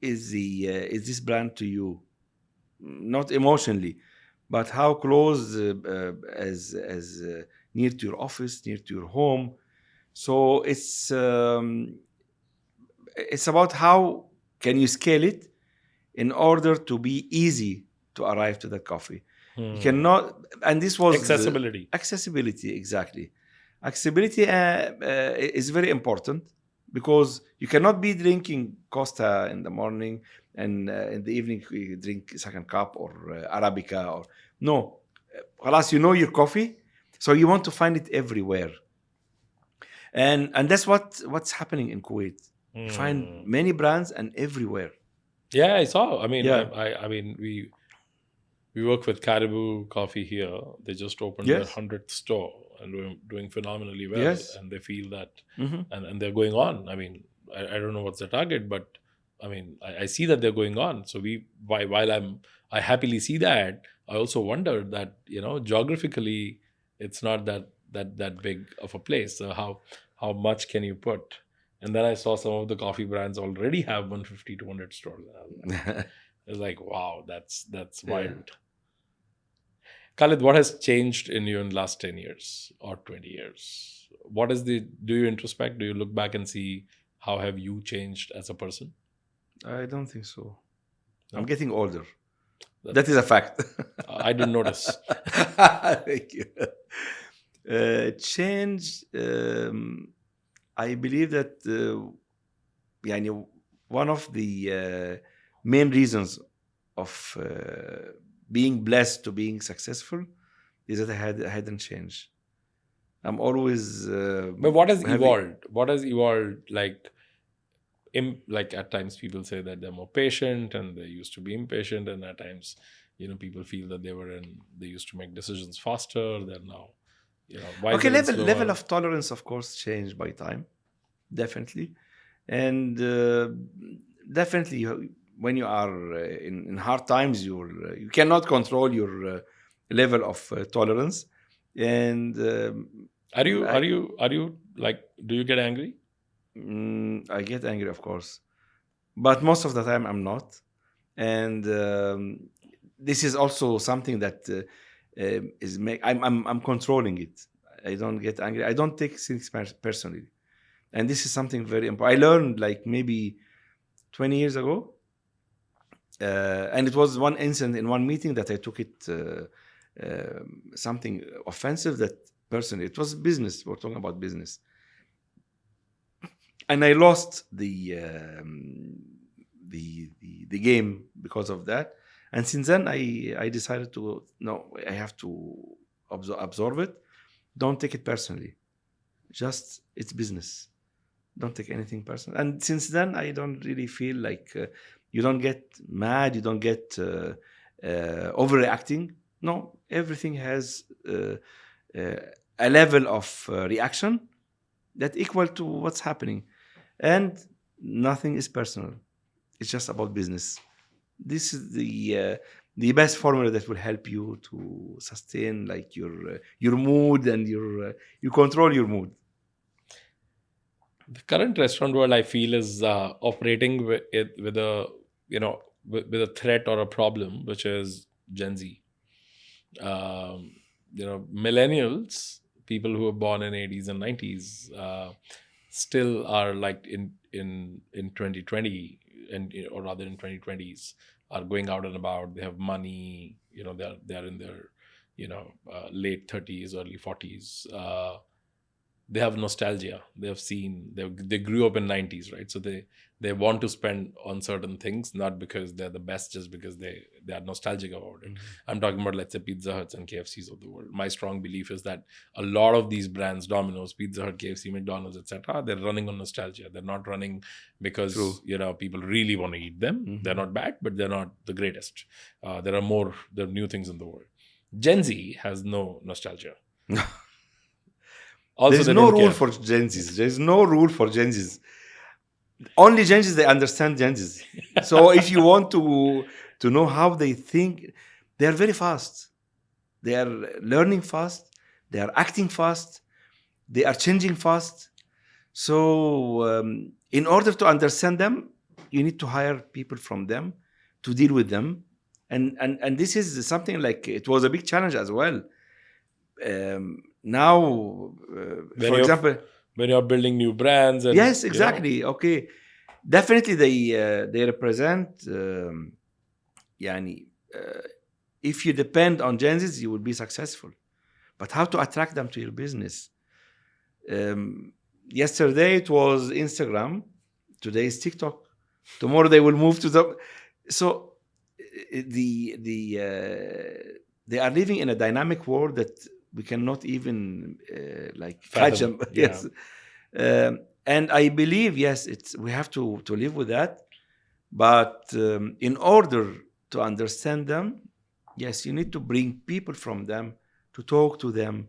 is this brand to you, not emotionally, but how close as near to your office, near to your home. So it's about how can you scale it in order to be easy to arrive to that coffee. You cannot, and this was
accessibility.
accessibility, exactly. Accessibility is very important because you cannot be drinking Costa in the morning and in the evening you drink Second Cup or Arabica or no. Alas, you know your coffee, so you want to find it everywhere, and that's what's happening in Kuwait. You find many brands and everywhere.
Yeah, I saw. I mean,
Yeah.
I mean, we work with Caribou Coffee here. They just opened their
Yes.
100th store and doing phenomenally well.
Yes.
And they feel that,
Hmm.
and they're going on. I mean, I don't know what's the target, but I mean, I see that they're going on. So while I happily see that, I also wonder that geographically, it's not that big of a place. So how much can you put? And then I saw some of the coffee brands already have 150, 200 stores. It's like, wow, that's
Yeah.
wild. Khalid, what has changed in you in the last 10 years or 20 years? Do you introspect? Do you look back and see how have you changed as a person?
I don't think so. I'm
No?
getting older.
That-
That is a fact.
I didn't notice.
Thank you. Change. I believe that يعني one of the main reasons of being blessed to being successful is that I hadn't changed. I'm always
But what has
having.
evolved? What has evolved? Like at times people say that they're more patient and they used to be impatient, and at times people feel that they used to make decisions faster. They're now
Okay,
wiser and
level
slower.
of tolerance, of course, changed by time, definitely, and definitely when you are in hard times, you cannot control your level of tolerance, and
Are you
I,
are you are you like, do you get angry?
I get angry, of course, but most of the time I'm not, and this is also something that is make I'm controlling it. I don't get angry. I don't take things personally, and this is something very important. I learned like maybe 20 years ago, and it was one incident in one meeting that I took it something offensive. That personally, it was business. We're talking about business, and I lost the game because of that. And since then, I decided to no, I have to absorb it. Don't take it personally. Just it's business. Don't take anything personal. And since then, I don't really feel like you don't get mad. You don't get overreacting. No, everything has uh, a level of reaction that equal to what's happening, and nothing is personal. It's just about business. This is the best formula that will help you to sustain like your mood and you control your mood.
The current restaurant world, I feel, is operating with a with a threat or a problem, which is Gen Z. Millennials, people who were born in 80s and 90s, still are like in 2020, and or rather in 2020s, are going out and about. They have money. They're in their late 30s, early 40s. They have nostalgia. They grew up in 90s, right? So they want to spend on certain things, not because they're the best, just because they are nostalgic about it. I'm talking about, let's say, Pizza Huts and KFCs of the world. My strong belief is that a lot of these brands, Domino's, Pizza Hut, KFC, McDonald's, etc., they're running on nostalgia. They're not running because
True.
people really want to eat them. They're not bad, but they're not the greatest. There are new things in the world. Gen Z has no nostalgia. Also,
There's
they
no
don't
rule
care.
for Gen Zs. There's no rule for Gen Zs. Only Gen Zs, they understand Gen Zs. So if you want to know how they think, they are very fast. They are learning fast. They are acting fast. They are changing fast. So in order to understand them, you need to hire people from them to deal with them. And this is something like, it was a big challenge as well. Now, for example,
when you're building new brands, and
yes, exactly. Okay, definitely they represent. If you depend on Gen Zs, you will be successful. But how to attract them to your business? Yesterday it was Instagram. Today is TikTok. Tomorrow they will move to the. So they are living in a dynamic world that we cannot even catch them.
Yeah.
Yes, and I believe we have to live with that. But in order to understand them, yes, you need to bring people from them to talk to them,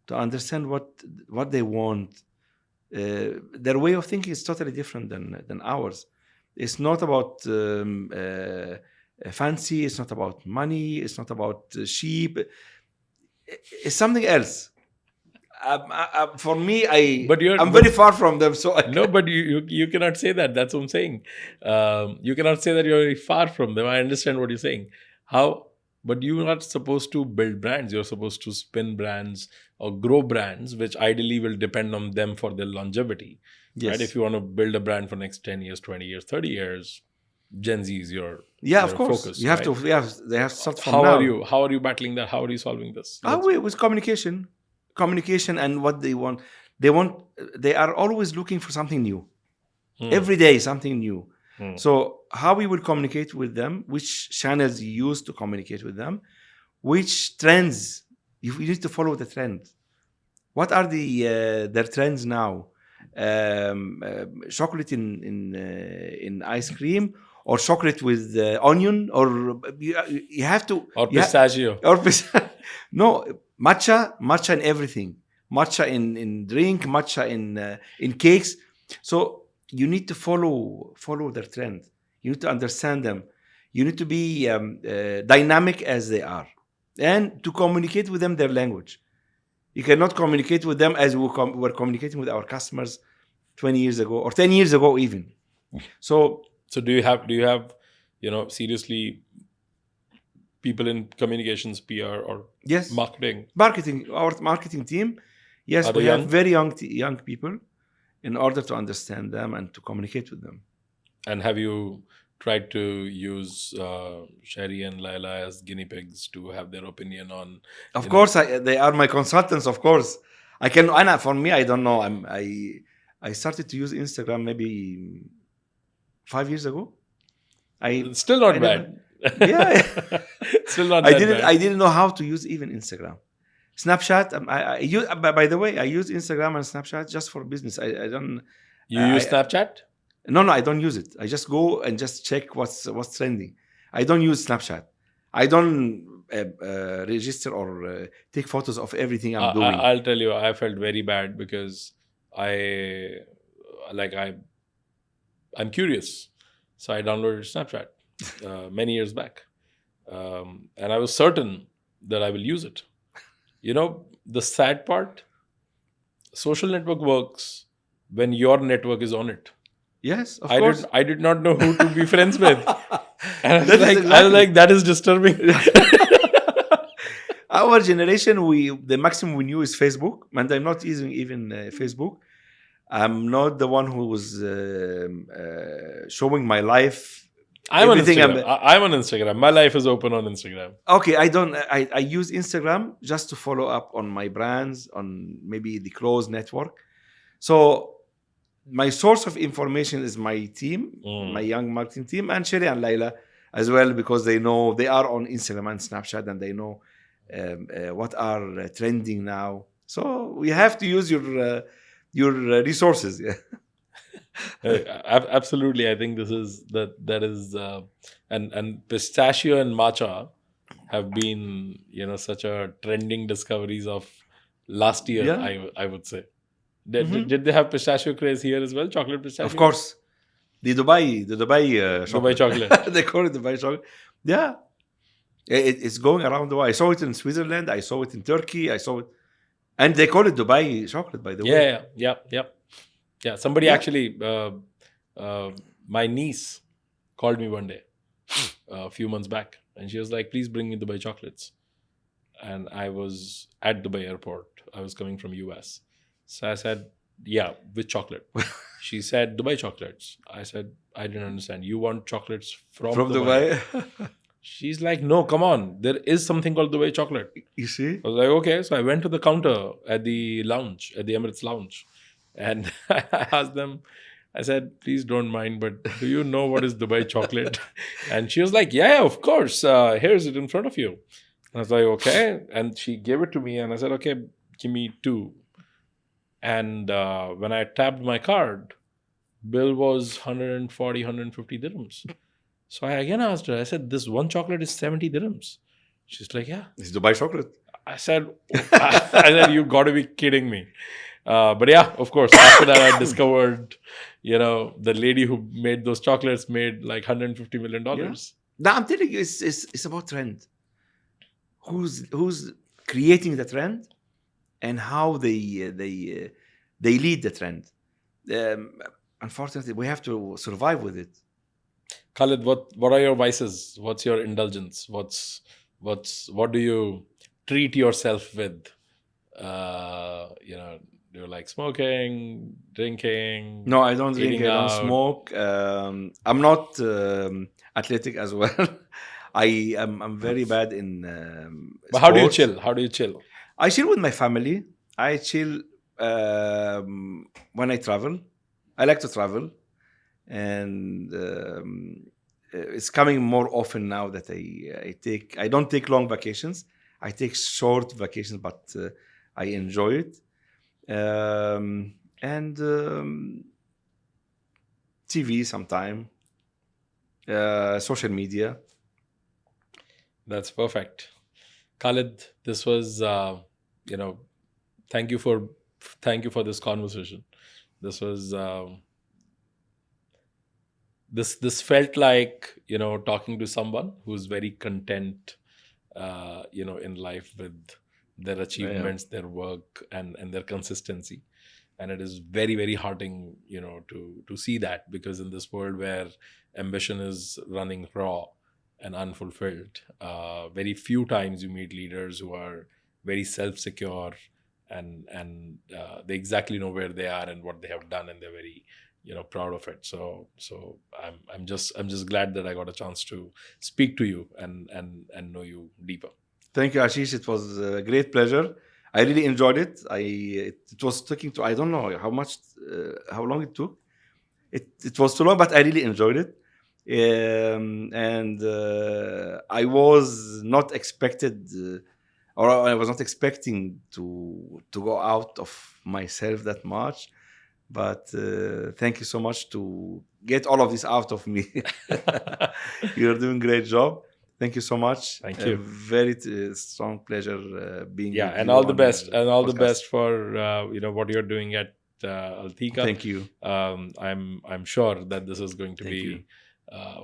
to understand what they want. Their way of thinking is totally different than ours. It's not about fancy. It's not about money. It's not about sheep. It's something else. For me, I'm very far from them. So
but you cannot say that. That's what I'm saying. You cannot say that you're very far from them. I understand what you're saying. How? But you're not supposed to build brands. You're supposed to spin brands or grow brands, which ideally will depend on them for their longevity.
Yes.
Right? If you want to build a brand for next 10 years, 20 years, 30 years, Gen Z is your
of course.
focus.
You have
right?
they have to start from now.
How are you battling that? How are you solving this?
With communication and what they want. They are always looking for something new. Every day, something new. So how we will communicate with them, which channels you use to communicate with them, which trends, you need to follow the trend. What are their trends now? Chocolate in ice cream, or chocolate with onion, or you have to,
or pistachio,
no, matcha in everything, matcha in drink, matcha in cakes. So you need to follow their trend. You need to understand them. You need to be dynamic as they are, and to communicate with them their language. You cannot communicate with them as we were communicating with our customers 20 years ago or 10 years ago even. So
do you have seriously people in communications, PR, or
yes,
marketing?
Our marketing team, yes, we have very young people in order to understand them and to communicate with them.
And have you tried to use Sherry and Laila as guinea pigs to have their opinion on?
Of course, they are my consultants. Of course, I can. Anna, for me, I don't know. I started to use Instagram maybe 5 years ago.
Still not bad.
Yeah,
still not. Bad.
I didn't know how to use even Instagram. Snapchat. By the way, I use Instagram and Snapchat just for business. I don't.
You use Snapchat?
No, I don't use it. I just go and just check what's trending. I don't use Snapchat. I don't register or take photos of everything I'm doing.
I'll tell you, I felt very bad because I'm curious, so I downloaded Snapchat many years back. And I was certain that I will use it. The sad part, social network works when your network is on it.
Yes, of
I
course.
did not know who to be friends with. And
That is
I was
exactly.
like, that is disturbing.
Our generation, the maximum we knew is Facebook, and I'm not using even Facebook. I'm not the one who was showing my life,
I'm on
everything.
Instagram. I'm on Instagram. My life is open on Instagram.
Okay. I don't. I use Instagram just to follow up on my brands, on maybe the close network. So my source of information is my team, my young marketing team, and Sherry and Laila as well, because they know they are on Instagram and Snapchat, and they know what are trending now. So we have to use your resources. Yeah.
Absolutely. I think that is and pistachio and matcha have been such a trending discoveries of last year.
Yeah.
I would say.
Mhm.
Did they have pistachio craze here as well? Chocolate
Of
pistachio,
course, the Dubai
Dubai
chocolate.
chocolate.
They call it Dubai chocolate. Yeah, it's going around the world. I saw it in Switzerland. I saw it in Turkey. I saw it, and they call it Dubai chocolate, by the way.
Yeah. Somebody
Yeah.
actually, uh, my niece called me one day a few months back, and she was like, "Please bring me Dubai chocolates." And I was at Dubai airport. I was coming from US, so I said, "Yeah, with chocolate." She said, "Dubai chocolates." I said, "I didn't understand. You want chocolates from
From
Dubai?"
Dubai.
She's like, "No, come on. There is something called Dubai chocolate."
You see?
I was like, "Okay." So I went to the counter at the lounge, at the Emirates lounge, and I asked them, I said, "Please don't mind, but do you know what is Dubai chocolate?" And she was like, "Yeah, of course. Here's it in front of you." And I was like, "Okay." And she gave it to me, and I said, "Okay, give me two." And when I tapped my card, bill was 140, 150 dirhams. So I again asked her, I said, "This one chocolate is 70 dirhams." She's like, "Yeah."
It's Dubai chocolate.
I said, "You got to be kidding me." But yeah, of course, after that, I discovered, the lady who made those chocolates made like $150 million.
Yeah. Now I'm telling you, it's about trend. Who's creating the trend, and how they lead the trend. Um, Unfortunately, we have to survive with it.
Khalid, what are your vices? What's your indulgence? What do you treat yourself with? Do you like smoking, drinking,
No, I don't drink.
eating
I don't
out?
smoke. I'm not athletic as well. I'm very bad in
But how do you
sports.
chill? How do you chill?
I chill with my family. I chill when I travel. I like to travel, and it's coming more often now that I don't take long vacations. I take short vacations, but I enjoy it. And TV sometime, social media.
That's perfect. Khalid, this was, thank you for this conversation. This was this felt like talking to someone who's very content, in life with their achievements, their work, and their consistency. And it is very very heartening, to see that, because in this world where ambition is running raw and unfulfilled, very few times you meet leaders who are very self-secure, and they exactly know where they are and what they have done, and they're very proud of it. So I'm just glad that I got a chance to speak to you and know you deeper.
Thank you, Ashish. It was a great pleasure. I really enjoyed it. It was taking to, I don't know how long it took. It was too long, but I really enjoyed it. And I was not expected, or I was not expecting to go out of myself that much. But thank you so much to get all of this out of me. You're doing a great job. Thank you so much.
Thank
A
you.
very strong pleasure being
Yeah,
with
and
you
all the
on your
best, and all the
podcast.
best for what you're doing at Al-Thiqa.
Thank you.
I'm sure that this is going to
Thank you.
be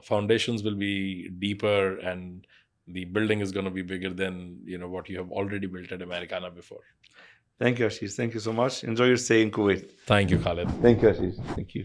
foundations will be deeper, and the building is going to be bigger than what you have already built at Americana before.
Thank you, Ashish. Thank you so much. Enjoy your stay in Kuwait.
Thank you, Khaled.
Thank you, Ashish. Thank you.